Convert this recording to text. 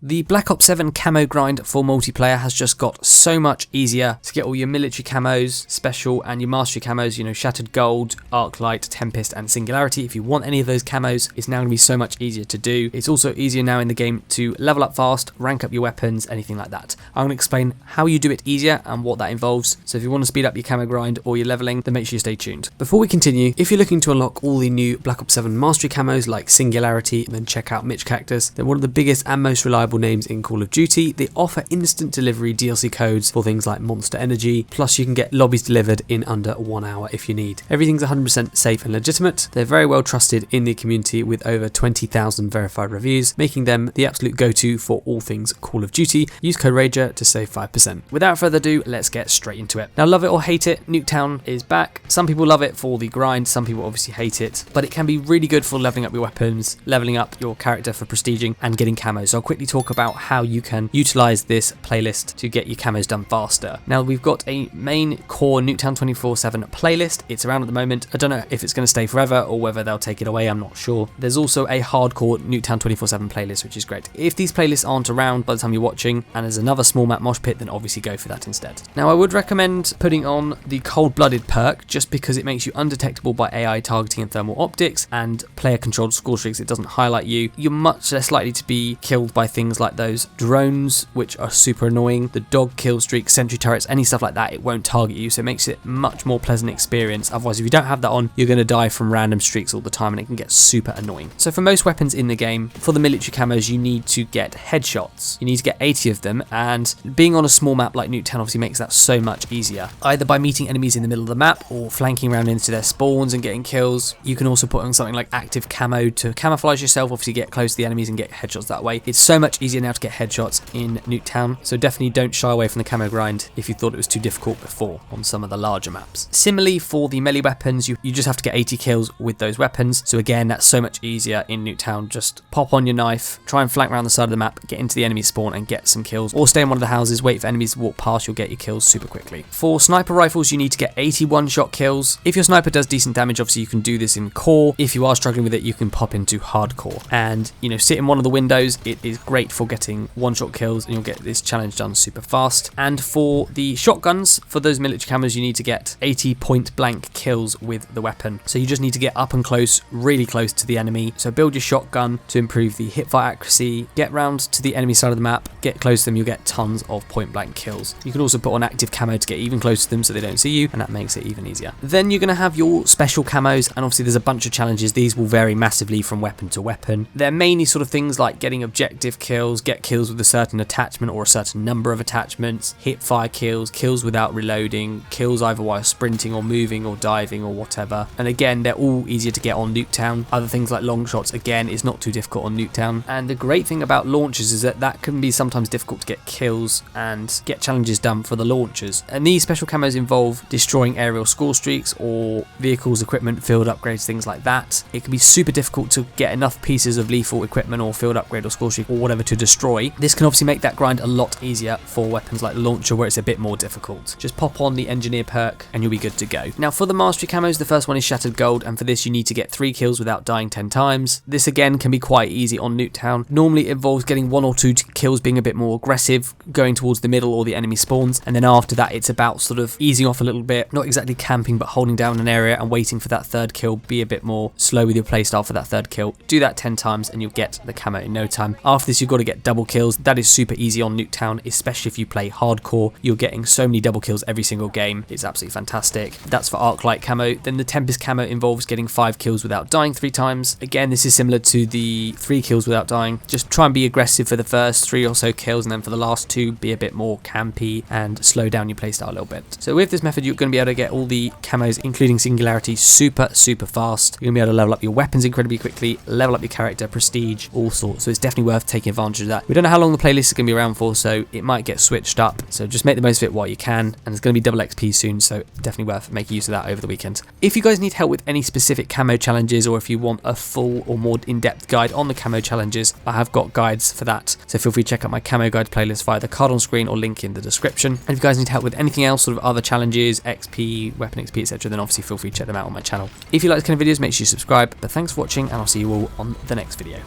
The Black Ops 7 camo grind for multiplayer has just got so much easier to get all your military camos, special and your mastery camos, you know, Shattered Gold, Arclight, Tempest and Singularity. If you want any of those camos, it's now going to be so much easier to do. It's also easier now in the game to level up fast, rank up your weapons, anything like that. I'm going to explain how you do it easier and what that involves. So if you want to speed up your camo grind or your leveling, then make sure you stay tuned. Before we continue, if you're looking to unlock all the new Black Ops 7 mastery camos like Singularity and then check out Mitch Cactus, they're one of the biggest and most reliable names in Call of Duty. They offer instant delivery DLC codes for things like Monster Energy, plus you can get lobbies delivered in under 1 hour if you need. Everything's 100% safe and legitimate. They're very well trusted in the community with over 20,000 verified reviews, making them the absolute go-to for all things Call of Duty. Use code RAGER to save 5%. Without further ado, let's get straight into it. Now, love it or hate it, Nuketown is back. Some people love it for the grind, some people obviously hate it, but it can be really good for leveling up your weapons, leveling up your character for prestiging and getting camos. So I'll quickly talk about how you can utilize this playlist to get your camos done faster. Now, we've got a main core Nuketown 24/7 playlist. It's around at the moment. I don't know if it's going to stay forever or whether they'll take it away. I'm not sure. There's also a hardcore Nuketown 24/7 playlist, which is great. If these playlists aren't around by the time you're watching and there's another small map mosh pit, then obviously go for that instead. Now, I would recommend putting on the cold-blooded perk just because it makes you undetectable by AI targeting and thermal optics and player-controlled score streaks. It doesn't highlight you. You're much less likely to be killed by things like those drones, which are super annoying, the dog kill streak, sentry turrets, any stuff like that. It won't target you, so it makes it much more pleasant experience. Otherwise, if you don't have that on, you're going to die from random streaks all the time and it can get super annoying. So for most weapons in the game, for the military camos, you need to get headshots. You need to get 80 of them, and being on a small map like Nuketown obviously makes that so much easier. Either by meeting enemies in the middle of the map or flanking around into their spawns and getting kills. You can also put on something like active camo to camouflage yourself, obviously get close to the enemies and get headshots that way. It's so much easier now to get headshots in Nuketown, so definitely don't shy away from the camo grind if you thought it was too difficult before on some of the larger maps. Similarly, for the melee weapons, you just have to get 80 kills with those weapons, so again, that's so much easier in Nuketown. Just pop on your knife, try and flank around the side of the map, get into the enemy spawn and get some kills, or stay in one of the houses, wait for enemies to walk past, you'll get your kills super quickly. For sniper rifles, you need to get 80 one-shot kills. If your sniper does decent damage, obviously you can do this in core. If you are struggling with it, you can pop into hardcore and, you know, sit in one of the windows. It is great for getting one-shot kills and you'll get this challenge done super fast. And for the shotguns, for those military camos, you need to get 80 point blank kills with the weapon. So you just need to get up and close, really close to the enemy. So build your shotgun to improve the hipfire accuracy, get round to the enemy side of the map, get close to them, you'll get tons of point blank kills. You can also put on active camo to get even closer to them so they don't see you, and that makes it even easier. Then you're going to have your special camos, and obviously there's a bunch of challenges. These will vary massively from weapon to weapon. They're mainly sort of things like getting objective kills, get kills with a certain attachment or a certain number of attachments, hip fire kills, kills without reloading, kills either while sprinting or moving or diving or whatever. And again, they're all easier to get on Nuketown. Other things like long shots, again, is not too difficult on Nuketown. And the great thing about launchers is that can be sometimes difficult to get kills and get challenges done for the launchers. And these special camos involve destroying aerial score streaks or vehicles, equipment, field upgrades, things like that. It can be super difficult to get enough pieces of lethal equipment or field upgrade or score streak or whatever to destroy. This can obviously make that grind a lot easier for weapons like the launcher where it's a bit more difficult. Just pop on the engineer perk and you'll be good to go. Now, for the mastery camos, the first one is Shattered Gold, and for this you need to get 3 kills without dying 10 times. This again can be quite easy on Nuketown. Normally it involves getting 1 or 2 kills, being a bit more aggressive, going towards the middle or the enemy spawns, and then after that it's about sort of easing off a little bit, not exactly camping but holding down an area and waiting for that 3rd kill. Be a bit more slow with your playstyle for that 3rd kill. Do that 10 times and you'll get the camo in no time. After this you've got to get double kills. That is super easy on Nuketown, especially if you play hardcore. You're getting so many double kills every single game. It's absolutely fantastic. That's for Arclight Camo. Then the Tempest Camo involves getting 5 kills without dying 3 times. Again, this is similar to the 3 kills without dying. Just try and be aggressive for the first 3 or so kills, and then for the last 2 be a bit more campy and slow down your playstyle a little bit. So with this method you're going to be able to get all the camos including Singularity super fast. You're going to be able to level up your weapons incredibly quickly, level up your character, prestige, all sorts. So it's definitely worth taking advantage of that. We don't know how long the playlist is going to be around for, so it might get switched up. So just make the most of it while you can, and it's going to be double XP soon, so definitely worth making use of that over the weekend. If you guys need help with any specific camo challenges, or if you want a full or more in-depth guide on the camo challenges, I have got guides for that. So feel free to check out my camo guide playlist via the card on screen or link in the description. And if you guys need help with anything else, sort of other challenges, XP, weapon XP, etc., then obviously feel free to check them out on my channel. If you like this kind of videos, make sure you subscribe. But thanks for watching, and I'll see you all on the next video.